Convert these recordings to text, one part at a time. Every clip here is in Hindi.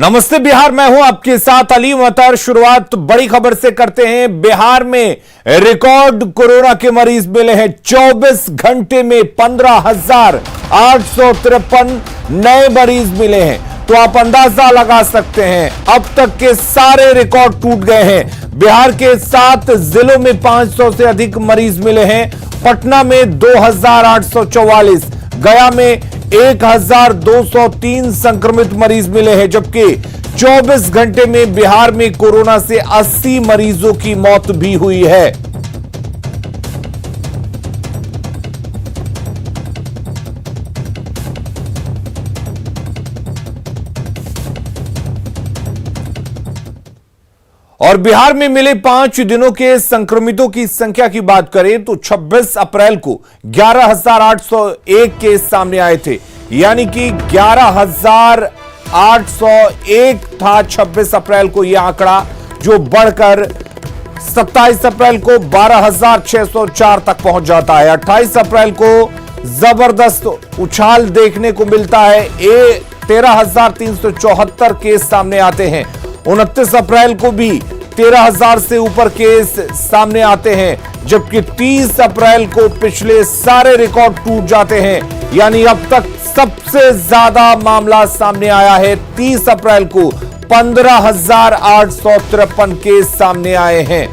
नमस्ते बिहार, मैं हूं आपके साथ अली मतर। शुरुआत बड़ी खबर से करते हैं। बिहार में रिकॉर्ड कोरोना के मरीज मिले हैं। 24 घंटे में 15,853 नए मरीज मिले हैं। तो आप अंदाजा लगा सकते हैं अब तक के सारे रिकॉर्ड टूट गए हैं। बिहार के 7 जिलों में 500 से अधिक मरीज मिले हैं। पटना में 2,844, गया में 1,203 संक्रमित मरीज मिले हैं, जबकि 24 घंटे में बिहार में कोरोना से 80 मरीजों की मौत भी हुई है। और बिहार में मिले 5 दिनों के संक्रमितों की संख्या की बात करें तो 26 अप्रैल को 11,801 केस सामने आए थे, यानी कि 11,801 था 26 अप्रैल को यह आंकड़ा, जो बढ़कर 27 अप्रैल को 12,604 तक पहुंच जाता है। 28 अप्रैल को जबरदस्त उछाल देखने को मिलता है। 13,374 केस सामने आते हैं। 29 अप्रैल को भी 13,000 से ऊपर केस सामने आते हैं, जबकि 30 अप्रैल को पिछले सारे रिकॉर्ड टूट जाते हैं। यानी अब तक सबसे ज्यादा मामला सामने आया है 30 अप्रैल को 15,853 केस सामने आए हैं।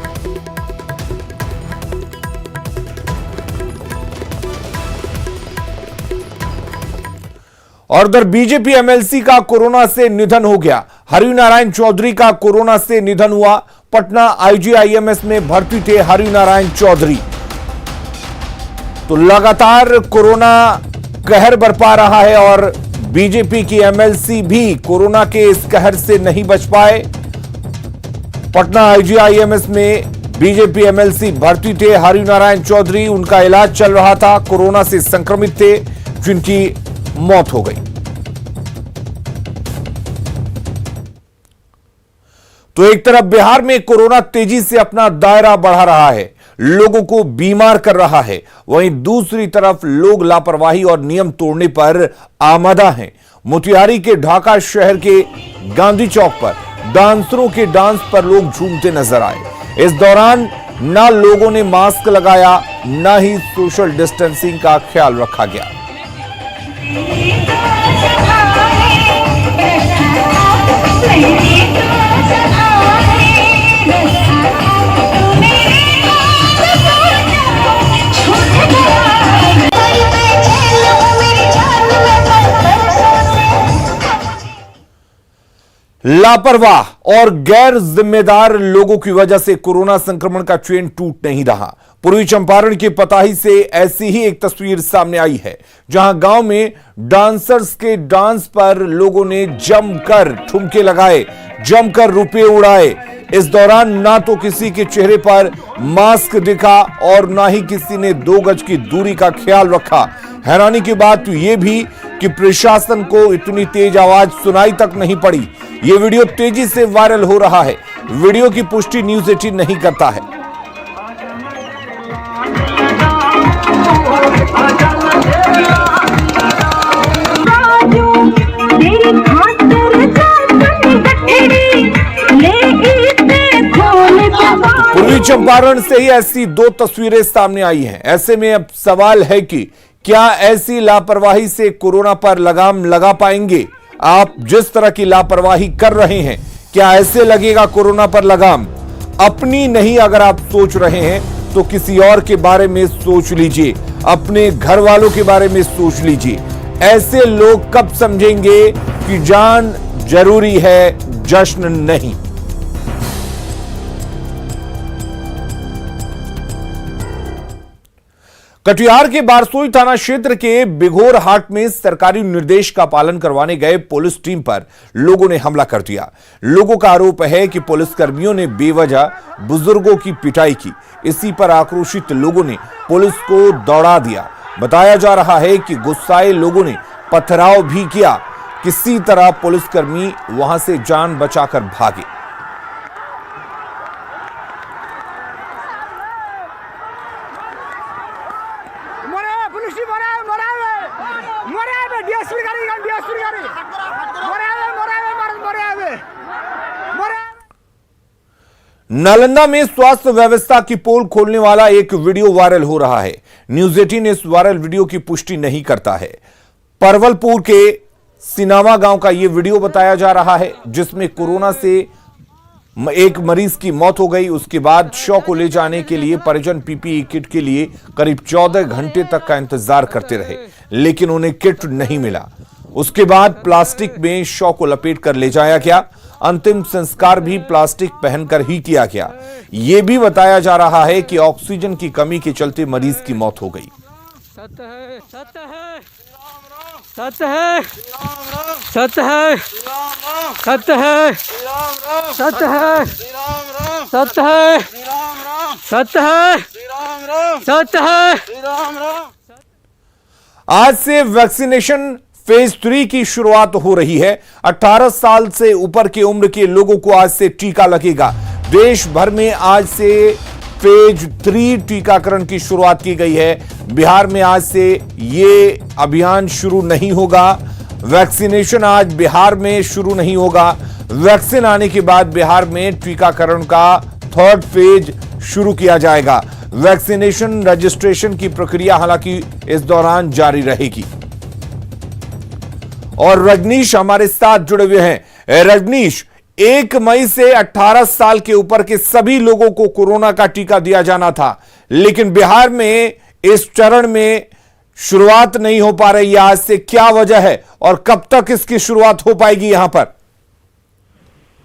और उधर बीजेपी एमएलसी का कोरोना से निधन हो गया। हरिनारायण चौधरी का कोरोना से निधन हुआ। पटना आईजीआईएमएस में भर्ती थे हरिनारायण चौधरी। तो लगातार कोरोना कहर बरपा रहा है और बीजेपी की एमएलसी भी कोरोना के इस कहर से नहीं बच पाए। पटना आईजीआईएमएस में बीजेपी एमएलसी भर्ती थे हरिनारायण चौधरी। उनका इलाज चल रहा था, कोरोना से संक्रमित थे, जिनकी मौत हो गई। तो एक तरफ बिहार में कोरोना तेजी से अपना दायरा बढ़ा रहा है, लोगों को बीमार कर रहा है, वहीं दूसरी तरफ लोग लापरवाही और नियम तोड़ने पर आमादा हैं। मोतिहारी के ढाका शहर के गांधी चौक पर डांसरों के डांस पर लोग झूमते नजर आए। इस दौरान ना लोगों ने मास्क लगाया, ना ही सोशल डिस्टेंसिंग का ख्याल रखा गया। लापरवाह और गैर जिम्मेदार लोगों की वजह से कोरोना संक्रमण का चेन टूट नहीं रहा। पूर्वी चंपारण के पताही से ऐसी ही एक तस्वीर सामने आई है, जहां गांव में डांसर्स के डांस पर लोगों ने जमकर ठुमके लगाए, जमकर रुपए उड़ाए। इस दौरान ना तो किसी के चेहरे पर मास्क दिखा और ना ही किसी ने 2 गज की दूरी का ख्याल रखा। हैरानी की बात तो यह भी कि प्रशासन को इतनी तेज आवाज सुनाई तक नहीं पड़ी। यह वीडियो तेजी से वायरल हो रहा है। वीडियो की पुष्टि न्यूज़ 18 नहीं करता है। पूर्वी चंपारण से ही ऐसी 2 तस्वीरें सामने आई हैं। ऐसे में अब सवाल है कि क्या ऐसी लापरवाही से कोरोना पर लगाम लगा पाएंगे? आप जिस तरह की लापरवाही कर रहे हैं, क्या ऐसे लगेगा कोरोना पर लगाम? अपनी नहीं अगर आप सोच रहे हैं तो किसी और के बारे में सोच लीजिए, अपने घर वालों के बारे में सोच लीजिए। ऐसे लोग कब समझेंगे कि जान जरूरी है, जश्न नहीं। कटिहार के बारसोई थाना क्षेत्र के बिघोर हाट में सरकारी निर्देश का पालन करवाने गए पुलिस टीम पर लोगों ने हमला कर दिया। लोगों का आरोप है कि पुलिसकर्मियों ने बेवजह बुजुर्गों की पिटाई की। इसी पर आक्रोशित लोगों ने पुलिस को दौड़ा दिया। बताया जा रहा है कि गुस्साए लोगों ने पथराव भी किया। किसी तरह पुलिसकर्मी वहां से जान बचाकर भागे। डीएसपी गाड़ी नालंदा में स्वास्थ्य व्यवस्था की पोल खोलने वाला एक वीडियो वायरल हो रहा है। न्यूज 18 इस वायरल वीडियो की पुष्टि नहीं करता है। परवलपुर के सिनावा गांव का यह वीडियो बताया जा रहा है, जिसमें कोरोना से एक मरीज की मौत हो गई। उसके बाद शव को ले जाने के लिए परिजन पीपीई किट के लिए करीब 14 घंटे तक का इंतजार करते रहे, लेकिन उन्हें किट नहीं मिला। उसके बाद प्लास्टिक में शव को लपेट कर ले जाया गया। अंतिम संस्कार भी प्लास्टिक पहनकर ही किया गया। यह भी बताया जा रहा है कि ऑक्सीजन की कमी के चलते मरीज की मौत हो गई। सत्य है, सत्य है, सत्य है, सत्य है, सत्य है, सत्य है, सत्य है, सत्य है, सत्य है। आज से वैक्सीनेशन फेज 3 की शुरुआत हो रही है। 18 साल से ऊपर की उम्र के लोगों को आज से टीका लगेगा। देश भर में आज से फेज 3 टीकाकरण की शुरुआत की गई है। बिहार में आज से यह अभियान शुरू नहीं होगा। वैक्सीनेशन आज बिहार में शुरू नहीं होगा। वैक्सीन आने के बाद बिहार में टीकाकरण का 3rd फेज शुरू किया जाएगा। वैक्सीनेशन रजिस्ट्रेशन की प्रक्रिया हालांकि इस दौरान जारी रहेगी। और रजनीश हमारे साथ जुड़े हुए हैं। रजनीश, 1 मई से 18 साल के ऊपर के सभी लोगों को कोरोना का टीका दिया जाना था, लेकिन बिहार में इस चरण में शुरुआत नहीं हो पा रही है। आज से क्या वजह है और कब तक इसकी शुरुआत हो पाएगी यहां पर?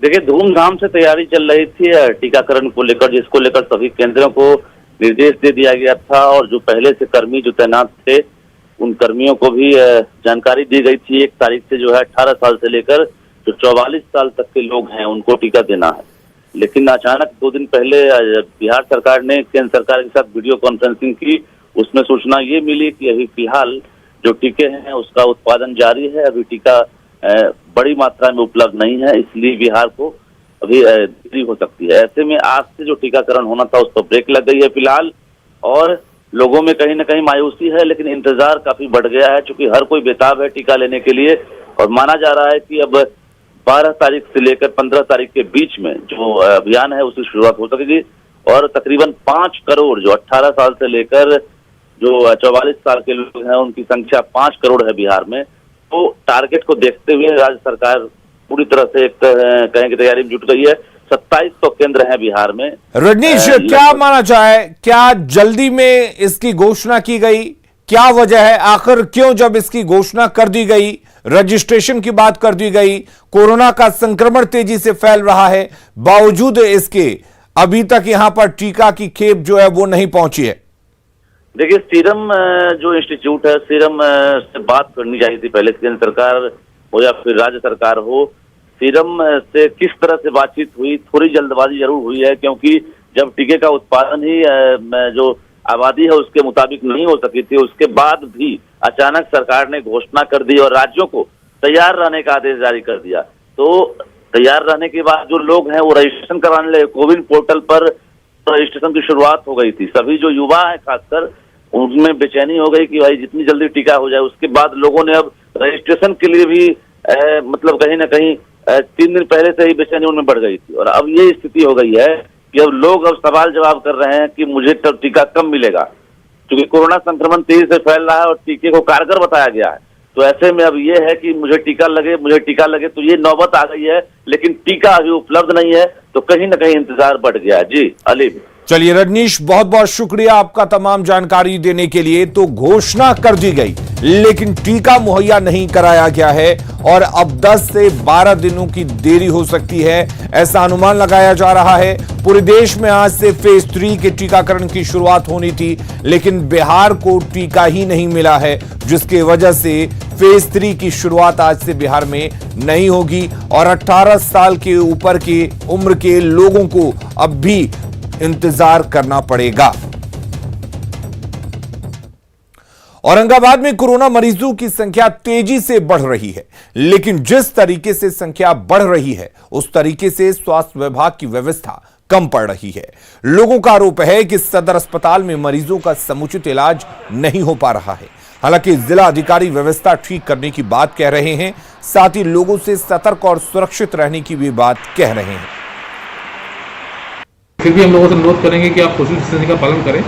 देखिए, धूमधाम से तैयारी चल रही थी टीकाकरण को लेकर, जिसको लेकर सभी केंद्रों को निर्देश दे दिया गया था और जो पहले से कर्मी जो तैनात थे उन कर्मियों को भी जानकारी दी गई थी 1 तारीख से जो है 18 साल से लेकर जो 44 साल तक के लोग हैं उनको टीका देना है। लेकिन अचानक 2 दिन पहले बिहार सरकार ने केंद्र सरकार के साथ वीडियो कॉन्फ्रेंसिंग की। उसमें सूचना ये मिली कि अभी फिलहाल जो टीके हैं उसका उत्पादन जारी है। अभी टीका बड़ी मात्रा में उपलब्ध नहीं है, इसलिए बिहार को अभी देरी हो सकती है। ऐसे में आज से जो टीकाकरण होना था उस पर ब्रेक लग गई है फिलहाल, और लोगों में कहीं ना कहीं मायूसी है, लेकिन इंतजार काफी बढ़ गया है क्योंकि हर कोई बेताब है टीका लेने के लिए। और माना जा रहा है कि अब 12 तारीख से लेकर 15 तारीख के बीच में जो अभियान है उसकी शुरुआत हो सकेगी। और तकरीबन 5 करोड़ जो 18 साल से लेकर जो 44 साल के लोग हैं उनकी संख्या 5 करोड़ है बिहार में। तो टारगेट को देखते हुए राज्य सरकार पूरी तरह से एक कहें कि तैयारी में जुट गई है। 2700 केंद्र हैं बिहार में। रजनीश, क्या माना जाए, क्या जल्दी में इसकी घोषणा की गई? क्या वजह है आखिर, क्यों जब इसकी घोषणा कर दी गई, रजिस्ट्रेशन की बात कर दी गई, कोरोना का संक्रमण तेजी से फैल रहा है, बावजूद इसके अभी तक यहां पर टीका की खेप जो है वो नहीं पहुंची है? देखिए, सीरम जो इंस्टीट्यूट है, सीरम से बात करनी चाहिए थी पहले, केंद्र सरकार हो या फिर राज्य सरकार हो। सीरम से किस तरह से बातचीत हुई, थोड़ी जल्दबाजी जरूर हुई है, क्योंकि जब टीके का उत्पादन ही जो आबादी है उसके मुताबिक नहीं हो सकी थी, उसके बाद भी अचानक सरकार ने घोषणा कर दी और राज्यों को तैयार रहने का आदेश जारी कर दिया। तो तैयार रहने के बाद जो लोग हैं वो रजिस्ट्रेशन कराने लगे। कोविन पोर्टल पर रजिस्ट्रेशन की शुरुआत हो गई थी। सभी जो युवा है खासकर उनमें बेचैनी हो गई कि भाई जितनी जल्दी टीका हो जाए। उसके बाद लोगों ने अब रजिस्ट्रेशन के लिए भी मतलब कहीं ना कहीं 3 दिन पहले से ही बेचैनी उनमें बढ़ गई थी। और अब ये स्थिति हो गई है कि अब लोग अब सवाल जवाब कर रहे हैं कि मुझे तब टीका कब मिलेगा, क्योंकि कोरोना संक्रमण तेजी से फैल रहा है और टीके को कारगर बताया गया है। तो ऐसे में अब ये है कि मुझे टीका लगे, तो ये नौबत आ गई है, लेकिन टीका अभी उपलब्ध नहीं है, तो कहीं ना कहीं इंतजार बढ़ गया है। जी अलीम। चलिए रजनीश, बहुत बहुत शुक्रिया आपका तमाम जानकारी देने के लिए। तो घोषणा कर दी गई लेकिन टीका मुहैया नहीं कराया गया है और अब 10 से 12 दिनों की देरी हो सकती है, ऐसा अनुमान लगाया जा रहा है। पूरे देश में आज से फेज 3 के टीकाकरण की शुरुआत होनी थी, लेकिन बिहार को टीका ही नहीं मिला है, जिसकी वजह से फेज 3 की शुरुआत आज से बिहार में नहीं होगी और 18 साल के ऊपर की उम्र के लोगों को अब भी इंतजार करना पड़ेगा। औरंगाबाद में कोरोना मरीजों की संख्या तेजी से बढ़ रही है, लेकिन जिस तरीके से संख्या बढ़ रही है उस तरीके से स्वास्थ्य विभाग की व्यवस्था कम पड़ रही है। लोगों का आरोप है कि सदर अस्पताल में मरीजों का समुचित इलाज नहीं हो पा रहा है। हालांकि जिला अधिकारी व्यवस्था ठीक करने की बात कह रहे हैं, साथ ही लोगों से सतर्क और सुरक्षित रहने की भी बात कह रहे हैं। फिर भी हम लोगों से अनुरोध करेंगे कि आप सोशल डिस्टेंसिंग का पालन करें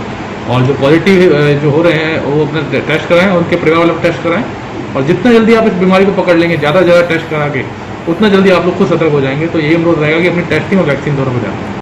और जो पॉजिटिव जो हो रहे हैं वो अपना टेस्ट कराएं और उनके परिवार वालों को टेस्ट कराएं और जितना जल्दी आप इस बीमारी को पकड़ लेंगे, ज़्यादा से ज़्यादा टेस्ट करा के उतना जल्दी आप लोग खुद सतर्क हो जाएंगे। तो यही अनुरोध रहेगा कि अपनी टेस्टिंग और वैक्सीन दोनों हो जाए।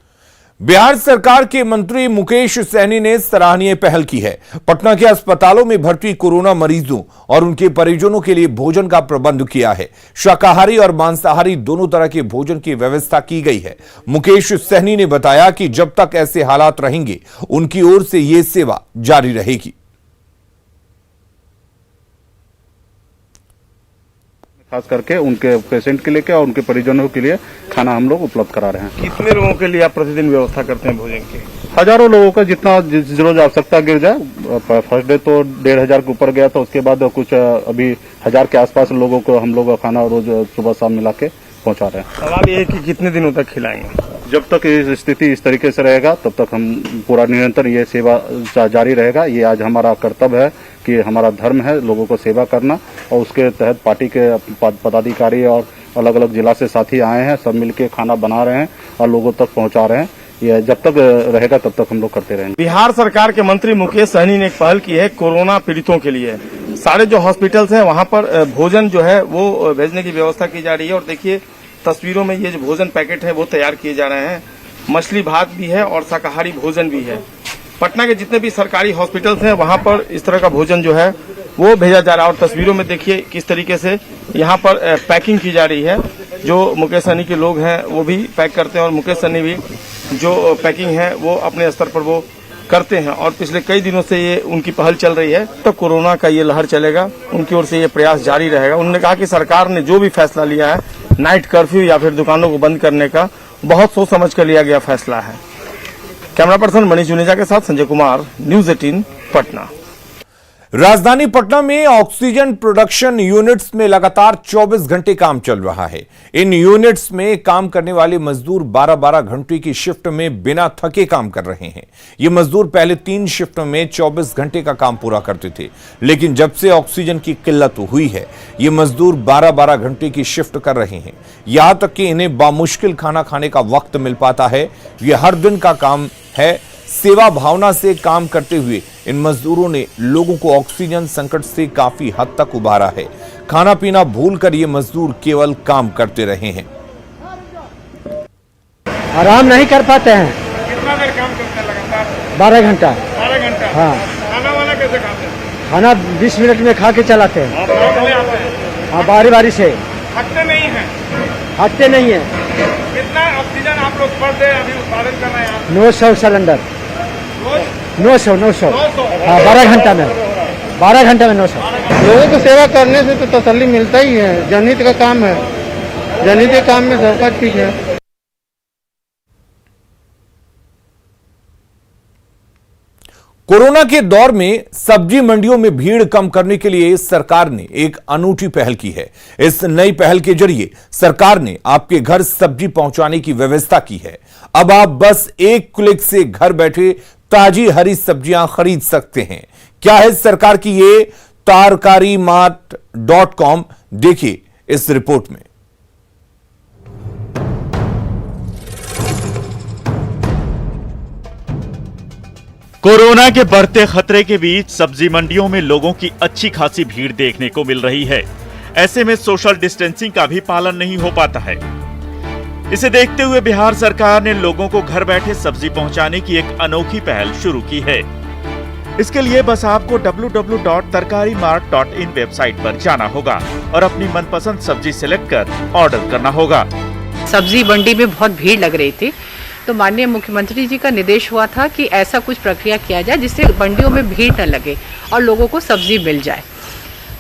बिहार सरकार के मंत्री मुकेश सहनी ने सराहनीय पहल की है। पटना के अस्पतालों में भर्ती कोरोना मरीजों और उनके परिजनों के लिए भोजन का प्रबंध किया है। शाकाहारी और मांसाहारी दोनों तरह के भोजन की व्यवस्था की गई है। मुकेश सहनी ने बताया कि जब तक ऐसे हालात रहेंगे उनकी ओर से यह सेवा जारी रहेगी। खास करके उनके पेशेंट के लिए और उनके परिजनों के लिए खाना हम लोग उपलब्ध करा रहे हैं। कितने लोगों के लिए आप प्रतिदिन व्यवस्था करते हैं भोजन की? हजारों लोगों का जितना रोज आवश्यकता गिर जाए। फर्स्ट डे तो 1500 के ऊपर गया था, उसके बाद कुछ अभी 1000 के आसपास लोगों को हम लोग खाना रोज सुबह शाम मिला के पहुंचा रहे हैं। सवाल ये है कि कितने दिनों तक खिलाएंगे? जब तक ये स्थिति इस तरीके से रहेगा तब तक हम पूरा निरंतर ये सेवा जारी रहेगा। ये आज हमारा कर्तव्य है कि हमारा धर्म है लोगों को सेवा करना, और उसके तहत पार्टी के पदाधिकारी और अलग अलग जिला से साथी आए हैं, सब मिलके खाना बना रहे हैं और लोगों तक पहुंचा रहे हैं। ये जब तक रहेगा तब तक हम लोग करते रहेंगे। बिहार सरकार के मंत्री मुकेश सहनी ने एक पहल की है कोरोना पीड़ितों के लिए। सारे जो हॉस्पिटल्स हैं वहां पर भोजन जो है वो भेजने की व्यवस्था की जा रही है। और देखिए तस्वीरों में ये जो भोजन पैकेट है वो तैयार किए जा रहे हैं। मछली भात भी है और शाकाहारी भोजन भी है। पटना के जितने भी सरकारी हॉस्पिटल्स हैं वहां पर इस तरह का भोजन जो है वो भेजा जा रहा है। और तस्वीरों में देखिए किस तरीके से यहाँ पर पैकिंग की जा रही है। जो मुकेश सहनी के लोग हैं वो भी पैक करते हैं और मुकेश सहनी भी जो पैकिंग है वो अपने स्तर पर वो करते हैं। और पिछले कई दिनों से ये उनकी पहल चल रही है। तो कोरोना का ये लहर चलेगा, उनकी ओर से ये प्रयास जारी रहेगा। उन्होंने कहा कि सरकार ने जो भी फैसला लिया है, नाइट कर्फ्यू या फिर दुकानों को बंद करने का, बहुत सोच समझ कर लिया गया फैसला है। कैमरा पर्सन मनीष जुनेजा के साथ संजय कुमार, न्यूज 18 पटना। राजधानी पटना में ऑक्सीजन प्रोडक्शन यूनिट्स में लगातार 24 घंटे काम चल रहा है। इन यूनिट्स में काम करने वाले मजदूर 12-12 घंटे की शिफ्ट में बिना थके काम कर रहे हैं। ये मजदूर पहले 3 शिफ्ट में 24 घंटे का काम पूरा करते थे, लेकिन जब से ऑक्सीजन की किल्लत हुई है ये मजदूर 12-12 घंटे की शिफ्ट कर रहे हैं। यहां तक कि इन्हें बामुश्किल खाना खाने का वक्त मिल पाता है। ये हर दिन का काम है। सेवा भावना से काम करते हुए इन मजदूरों ने लोगों को ऑक्सीजन संकट से काफी हद तक उबारा है। खाना पीना भूलकर ये मजदूर केवल काम करते रहे हैं। आराम नहीं कर पाते हैं। कितना देर काम करते हैं लगातार? 12 घंटा। 12 घंटा? हाँ। खाना वाला कैसे खाते हैं? खाना 20 मिनट में खा के चलाते हैं। हाँ, बारी बारी से। थकते नहीं है? हटते नहीं है। कितना ऑक्सीजन आप लोग पर डे अभी उत्पादन कर रहे हैं? 900 सिलेंडर। 900। हाँ, 12 घंटा में 900। लोगों को सेवा करने से तो तसल्ली मिलता ही है। जनहित का काम है, जनहित के काम में सबका ठीक है। कोरोना के दौर में सब्जी मंडियों में भीड़ कम करने के लिए सरकार ने एक अनूठी पहल की है। इस नई पहल के जरिए सरकार ने आपके घर सब्जी पहुंचाने की व्यवस्था की है। अब आप बस एक क्लिक से घर बैठे ताजी हरी सब्जियां खरीद सकते हैं। क्या है सरकार की ये तरकारीमार्ट.com, देखिए इस रिपोर्ट में। कोरोना के बढ़ते खतरे के बीच सब्जी मंडियों में लोगों की अच्छी खासी भीड़ देखने को मिल रही है। ऐसे में सोशल डिस्टेंसिंग का भी पालन नहीं हो पाता है। इसे देखते हुए बिहार सरकार ने लोगों को घर बैठे सब्जी पहुंचाने की एक अनोखी पहल शुरू की है। इसके लिए बस आपको www.tarkarimart.in वेबसाइट पर जाना होगा और अपनी मनपसंद सब्जी सिलेक्ट कर ऑर्डर करना होगा। सब्जी मंडी में बहुत भीड़ लग रही थी, तो माननीय मुख्यमंत्री जी का निर्देश हुआ था कि ऐसा कुछ प्रक्रिया किया जाए जिससे मंडियों में भीड़ न लगे और लोगों को सब्जी मिल जाए।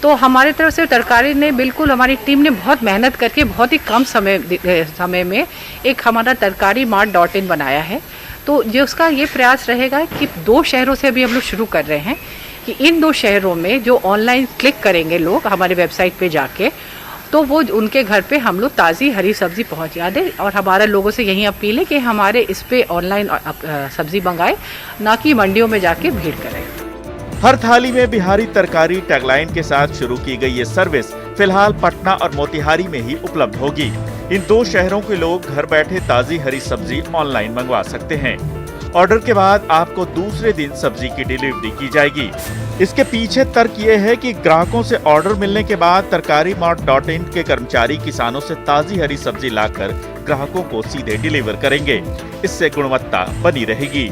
तो हमारे तरफ से तरकारी ने बिल्कुल, हमारी टीम ने बहुत मेहनत करके बहुत ही कम समय में एक हमारा tarkarimart.in बनाया है। तो जो उसका ये प्रयास रहेगा कि 2 शहरों से अभी हम लोग शुरू कर रहे हैं कि इन 2 शहरों में जो ऑनलाइन क्लिक करेंगे लोग हमारे वेबसाइट पे जाके, तो वो उनके घर पे हम लोग ताज़ी हरी सब्जी पहुंचा दें। और हमारा लोगों से यही अपील है कि हमारे इस पे ऑनलाइन सब्जी मंगाए, ना कि मंडियों में जाके भीड़ करें। हर थाली में बिहारी तरकारी टैगलाइन के साथ शुरू की गई ये सर्विस फिलहाल पटना और मोतिहारी में ही उपलब्ध होगी। इन 2 शहरों के लोग घर बैठे ताजी हरी सब्जी ऑनलाइन मंगवा सकते हैं। ऑर्डर के बाद आपको दूसरे दिन सब्जी की डिलीवरी की जाएगी। इसके पीछे तर्क ये है कि ग्राहकों से ऑर्डर मिलने के बाद तरकारीमार्ट.in के कर्मचारी किसानों से ताजी हरी सब्जी लाकर ग्राहकों को सीधे डिलीवर करेंगे। इससे गुणवत्ता बनी रहेगी।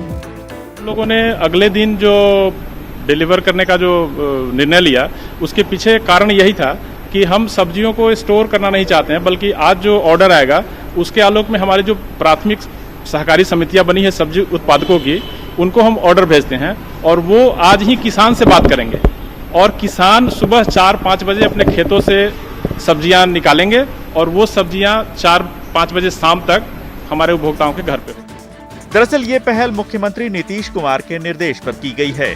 लोगों ने अगले दिन जो डिलीवर करने का जो निर्णय लिया, उसके पीछे कारण यही था कि हम सब्जियों को स्टोर करना नहीं चाहते हैं, बल्कि आज जो ऑर्डर आएगा उसके आलोक में हमारी जो प्राथमिक सहकारी समितियां बनी है सब्जी उत्पादकों की, उनको हम ऑर्डर भेजते हैं और वो आज ही किसान से बात करेंगे और किसान सुबह 4-5 बजे अपने खेतों से सब्जियां निकालेंगे और वो सब्जियां 4-5 बजे शाम तक हमारे उपभोक्ताओं के घर पे। दरअसल ये पहल मुख्यमंत्री नीतीश कुमार के निर्देश पर की गई है।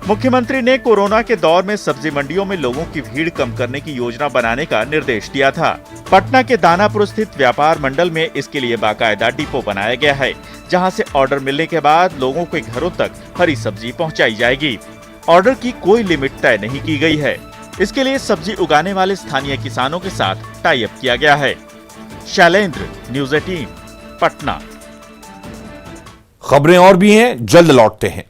मुख्यमंत्री ने कोरोना के दौर में सब्जी मंडियों में लोगों की भीड़ कम करने की योजना बनाने का निर्देश दिया था। पटना के दानापुर स्थित व्यापार मंडल में इसके लिए बाकायदा डिपो बनाया गया है, जहां से ऑर्डर मिलने के बाद लोगों के घरों तक हरी सब्जी पहुंचाई जाएगी। ऑर्डर की कोई लिमिट तय नहीं की गई है। इसके लिए सब्जी उगाने वाले स्थानीय किसानों के साथ टाई अप किया गया है। शैलेंद्र, न्यूज़ 18, पटना। खबरें और भी हैं, जल्द लौटते हैं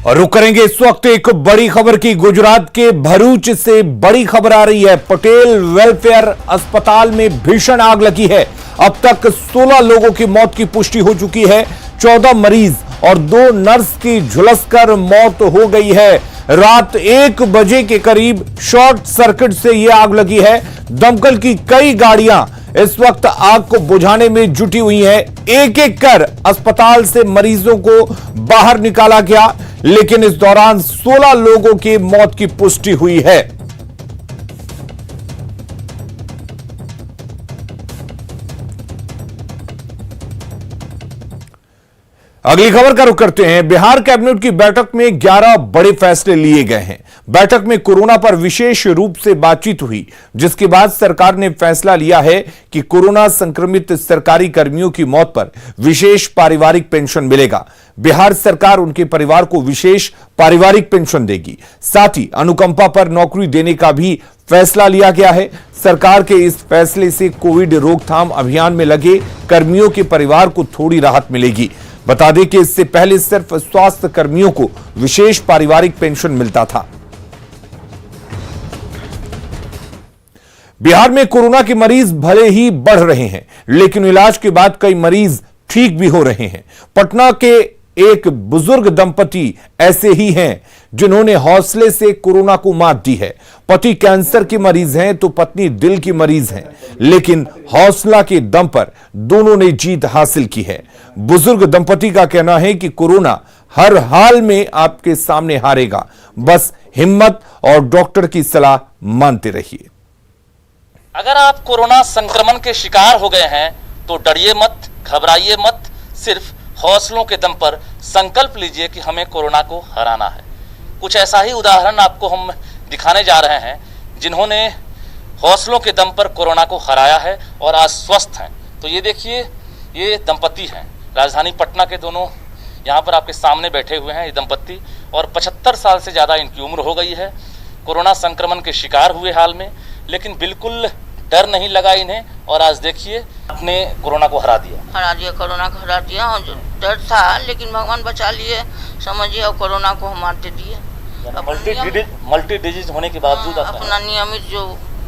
और रुक करेंगे इस वक्त एक बड़ी खबर की। गुजरात के भरूच से बड़ी खबर आ रही है। पटेल वेलफेयर अस्पताल में भीषण आग लगी है। अब तक 16 लोगों की मौत की पुष्टि हो चुकी है। 14 मरीज और 2 नर्स की झुलसकर मौत हो गई है। रात 1 बजे के करीब शॉर्ट सर्किट से यह आग लगी है। दमकल की कई गाड़ियां इस वक्त आग को बुझाने में जुटी हुई हैं। एक एक कर अस्पताल से मरीजों को बाहर निकाला गया, लेकिन इस दौरान 16 लोगों की मौत की पुष्टि हुई है। अगली खबर का रुख करते हैं। बिहार कैबिनेट की बैठक में 11 बड़े फैसले लिए गए हैं। बैठक में कोरोना पर विशेष रूप से बातचीत हुई, जिसके बाद सरकार ने फैसला लिया है कि कोरोना संक्रमित सरकारी कर्मियों की मौत पर विशेष पारिवारिक पेंशन मिलेगा। बिहार सरकार उनके परिवार को विशेष पारिवारिक पेंशन देगी। साथ ही अनुकंपा पर नौकरी देने का भी फैसला लिया गया है। सरकार के इस फैसले से कोविड रोकथाम अभियान में लगे कर्मियों के परिवार को थोड़ी राहत मिलेगी। बता दें कि इससे पहले सिर्फ स्वास्थ्य कर्मियों को विशेष पारिवारिक पेंशन मिलता था। बिहार में कोरोना के मरीज भले ही बढ़ रहे हैं, लेकिन इलाज के बाद कई मरीज ठीक भी हो रहे हैं। पटना के एक बुजुर्ग दंपति ऐसे ही हैं, जिन्होंने हौसले से कोरोना को मात दी है। पति कैंसर के मरीज हैं तो पत्नी दिल की मरीज हैं, लेकिन हौसला के दम पर दोनों ने जीत हासिल की है। बुजुर्ग दंपति का कहना है कि कोरोना हर हाल में आपके सामने हारेगा, बस हिम्मत और डॉक्टर की सलाह मानते रहिए। अगर आप कोरोना संक्रमण के शिकार हो गए हैं तो डरिए मत, घबराइए मत, सिर्फ हौसलों के दम पर संकल्प लीजिए कि हमें कोरोना को हराना है। कुछ ऐसा ही उदाहरण आपको हम दिखाने जा रहे हैं, जिन्होंने हौसलों के दम पर कोरोना को हराया है और आज स्वस्थ हैं। तो ये देखिए, ये दंपति हैं, राजधानी पटना के दोनों यहाँ पर आपके सामने बैठे हुए हैं। ये दंपति और 75 साल से ज़्यादा इनकी उम्र हो गई है। कोरोना संक्रमण के शिकार हुए हाल में, लेकिन बिल्कुल डर नहीं लगा इन्हें और आज देखिए अपने कोरोना को हरा दिया। कोरोना को हरा दिया। और जो डर था, लेकिन भगवान बचा लिए, समझिए, और कोरोना को हम मारते दिए। मल्टी डिजीज होने के बावजूद अपना नियमित जो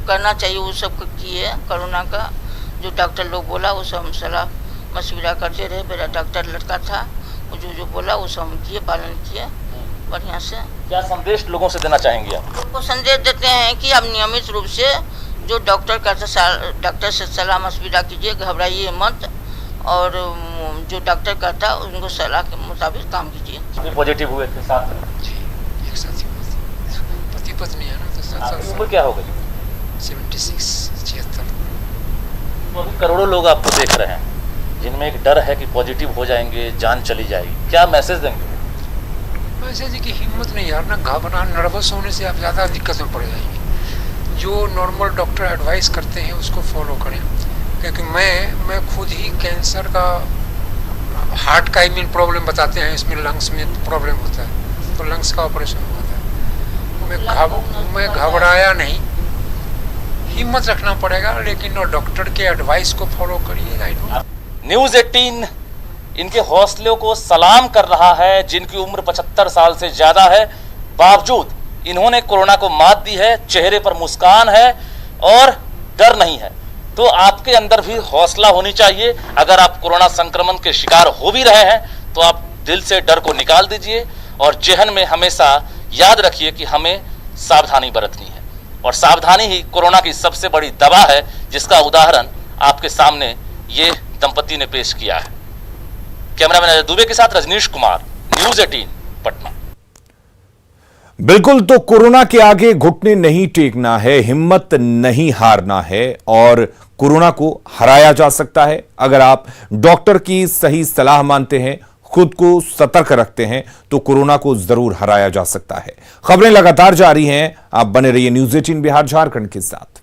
करना चाहिए वो सब किए। कोरोना का जो डॉक्टर लोग बोला वो सब हम सलाह मशविरा करते रहे। मेरा डॉक्टर लड़का था, वो जो बोला वो सब हम किए, पालन किए बढ़िया से। क्या संदेश लोगों से देना चाहेंगे आप? लोगों को संदेश देते हैं कि आप नियमित रूप से जो डॉक्टर से सलाह मशविरा कीजिए, घबराइए मत, और जो डॉक्टर कहता है उनको सलाह के मुताबिक काम कीजिए। पॉजिटिव हुए थे साथ में? एक साथ पति पत्नी है ना, तो 7 उम्र क्या हो गई? 76। तो अभी करोड़ों लोग आपको देख रहे हैं, जिनमें एक डर है कि पॉजिटिव हो जाएंगे, जान चली जाएगी। क्या मैसेज देंगे? मैसेज है कि हिम्मत नहीं हारना, घबराना, नर्वस होने से आप ज़्यादा दिक्कत में पड़ जाएंगे। जो नॉर्मल डॉक्टर एडवाइस करते हैं उसको फॉलो करें, क्योंकि मैं खुद ही कैंसर का, हार्ट का प्रॉब्लम बताते हैं, इसमें लंग्स में प्रॉब्लम होता है, तो लंग्स का ऑपरेशन होता है। मैं घबराया नहीं, हिम्मत रखना पड़ेगा, लेकिन और डॉक्टर के एडवाइस को फॉलो करिए। न्यूज 18 इनके हौसलों को सलाम कर रहा है, जिनकी उम्र 75 साल से ज्यादा है, बावजूद इन्होंने कोरोना को मात दी है। चेहरे पर मुस्कान है और डर नहीं है। तो आपके अंदर भी हौसला होनी चाहिए। अगर आप कोरोना संक्रमण के शिकार हो भी रहे हैं तो आप दिल से डर को निकाल दीजिए और जेहन में हमेशा याद रखिए कि हमें सावधानी बरतनी है, और सावधानी ही कोरोना की सबसे बड़ी दवा है, जिसका उदाहरण आपके सामने ये दंपति ने पेश किया है। कैमरामैन अजय दुबे के साथ रजनीश कुमार, न्यूज 18 पटना। बिल्कुल, तो कोरोना के आगे घुटने नहीं टेकना है, हिम्मत नहीं हारना है और कोरोना को हराया जा सकता है। अगर आप डॉक्टर की सही सलाह मानते हैं, खुद को सतर्क रखते हैं, तो कोरोना को जरूर हराया जा सकता है। खबरें लगातार जारी हैं, आप बने रहिए न्यूज 18 बिहार झारखंड के साथ।